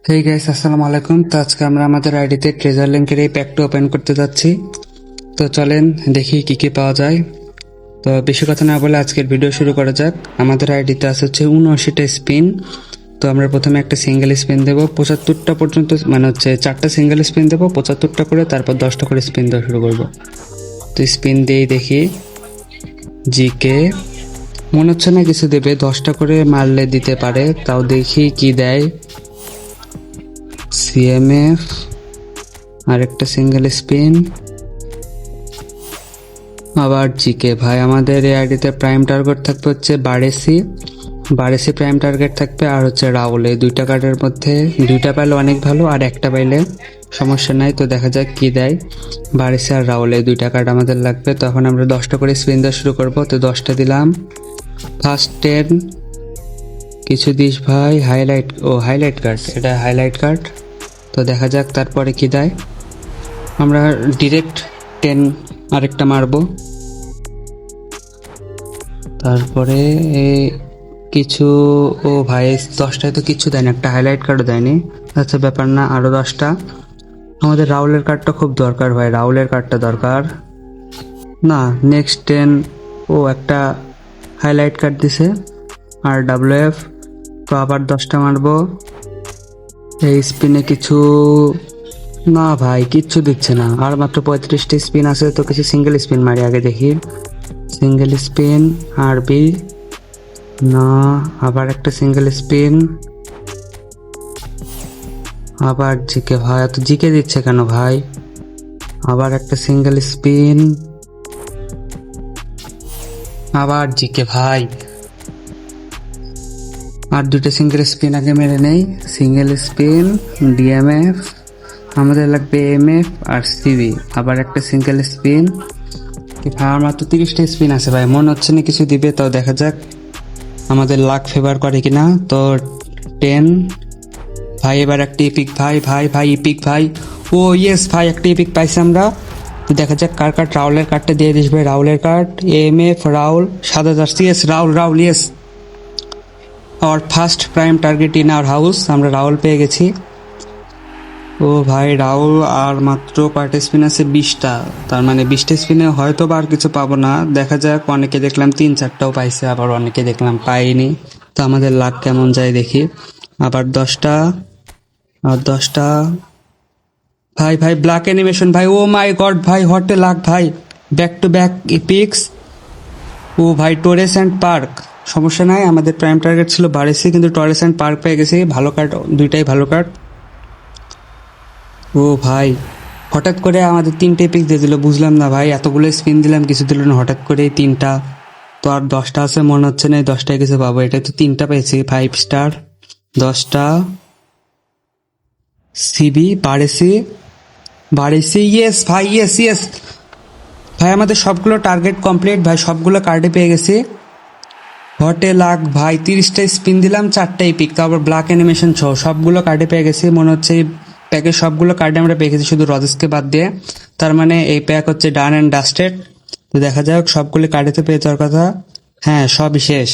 Hey guys, আসসালামু আলাইকুম। তো আজকে আমরা আমাদের আইডিতে ট্রেজার লিঙ্কের এই প্যাকটা ওপেন করতে যাচ্ছি। তো চলেন দেখি কি কি পাওয়া যায়। তো বেশি কথা না বলে আজকের ভিডিও শুরু করা যাক। আমাদের আইডিতে আছে হচ্ছে 79টা স্পিন। তো আমরা প্রথমে একটা সিঙ্গেল স্পিন দেবো 75টা পর্যন্ত, মানে হচ্ছে 4টা সিঙ্গেল স্পিন দেবো 75টা করে, তারপর 10টা করে স্পিন দেওয়া শুরু করবো। তো স্পিন দিয়েই দেখি জিকে, মনে হচ্ছে না কিছু দেবে, 10টা করে মারলে দিতে পারে, তাও দেখি কি দেয়। সিএমএফ, আর একটা সিঙ্গেল স্পিন, আবার জিকে। ভাই আমাদের এই আইডিতে প্রাইম টার্গেট থাকবে হচ্ছে বারেসি প্রাইম টার্গেট থাকবে, আর হচ্ছে রাউল। এই দুইটা কার্ডের মধ্যে দুইটা পাইলে অনেক ভালো, আর একটা পাইলে সমস্যা নাই। তো দেখা যাক কি দেয়। বারেসি আর রাউল এই দুইটা কার্ড আমাদের লাগবে। তখন আমরা 10টা করে স্পিন দেওয়া শুরু করবো। তো 10টা দিলাম। ফার্স্ট 10 কিছু দিস ভাই। হাইলাইট কার্ড, এটা হাইলাইট কার্ড। তো দেখা যাক তারপরে কি দেয়। আমরা ডিরেক্ট 10 আরেকটা মারবো। তারপরে কিছু, ও ভাই 10টায় তো কিছু দেয়নি, একটা হাইলাইট কার্ডও দেয়নি। আচ্ছা ব্যাপার না, আরো 10টা। আমাদের রাউলের কার্ডটা খুব দরকার ভাই, রাউলের কার্ডটা দরকার। না, নেক্সট 10, ও একটা হাইলাইট কার্ড দিছে আর ডাব্লিউএফ। তো আবার 10টা মারবো। এই স্পিনে কিছু, না ভাই কিচ্ছু দিচ্ছে না। আর মাত্র 35টা স্পিন আছে, তো কিছু সিঙ্গেল স্পিন মারি আগে দেখি। সিঙ্গেল স্পিন আরবি, না। আবার একটা সিঙ্গেল স্পিন, আবার জিকে। ভাই এত জিকে দিচ্ছে কেন ভাই। আবার একটা সিঙ্গেল স্পিন, আবার জিকে ভাই। আর দুটো সিঙ্গেল স্পিন আগে মেরে নেই। সিঙ্গেল স্পিন ডিএমএফ, আমাদের লাগবে এমএফ আর সিবি। আবার একটা সিঙ্গেল স্পিন। ভাই আমার মাত্র 30টা স্পিন আছে ভাই, মনে হচ্ছে না কিছু দিবে, তাও দেখা যাক আমাদের লাক ফেভার করে কিনা। তো 10 ভাই, এবার একটা ইপিক ভাই, ইপিক ভাই। ও ইয়েস ভাই, একটা ইপিক পাইছি আমরা। তো দেখা যাক কার কার্ড। রাউলের কার্ডটা দিয়ে দিস ভাই, রাউলের কার্ড। এমএফ রাউল, সাদা জার্সি। Yes Raul yes. আর first prime target in our house, আমরা রাউল পেয়ে গেছি। ও ভাই রাউল, আর মাত্র কয়টা স্পিন আছে? 20টা। তার মানে 20টা স্পিনে হয়তো বা আর কিছু পাবো না, দেখা যাক। অনেকে দেখলাম 3-4টাও পাইছে, আবার অনেকে দেখলাম পাইনি। তো আমাদের লাক কেমন যায় দেখি। আবার 10টা, আর 10টা। ভাই ব্ল্যাক অ্যানিমেশন ভাই, ও মাই গড ভাই, হটে লাক ভাই। Back to back epics. ও ভাই টোরেস অ্যান্ড পার্ক, সমস্যা নাই। আমাদের প্রাইম টার্গেট ছিল বারেসি, কিন্তু টোরেস অ্যান্ড পার্ক পেয়ে গেছি। ভালো কার্ড, দুইটাই ভালো কার্ড। ও ভাই হঠাৎ করে আমাদের 3টে পিক দিয়ে দিল, বুঝলাম না ভাই। এতগুলো স্পিন দিলাম, কিছু দিল না, হঠাৎ করে 3টা। তো আর 10টা আছে, মনে হচ্ছে না এই 10টায় কিছু পাবো। এটা তো 3টা পেয়েছি 5 স্টার। 10টা সিবি বারেসি ইয়েস ভাই, ইয়েস ভাই। আমাদের সবগুলো টার্গেট কমপ্লিট ভাই, সবগুলো কার্ডে পেয়ে গেছি। হটে লাক ভাই, 30টা স্পিন দিলাম, 4টাই পিক, তারপর ব্ল্যাক অ্যানিমেশন সহ সবগুলো কার্ডে পেয়ে গেছি। মনে হচ্ছে এই প্যাকের সবগুলো কার্ডে আমরা পেয়ে গেছি, শুধু রজেসকে বাদ দিয়ে। তার মানে এই প্যাক হচ্ছে ডান অ্যান্ড ডাস্টেড। তো দেখা যাক, সবগুলো কার্ডেতে পেয়ে যাওয়ার কথা। হ্যাঁ, সবই শেষ।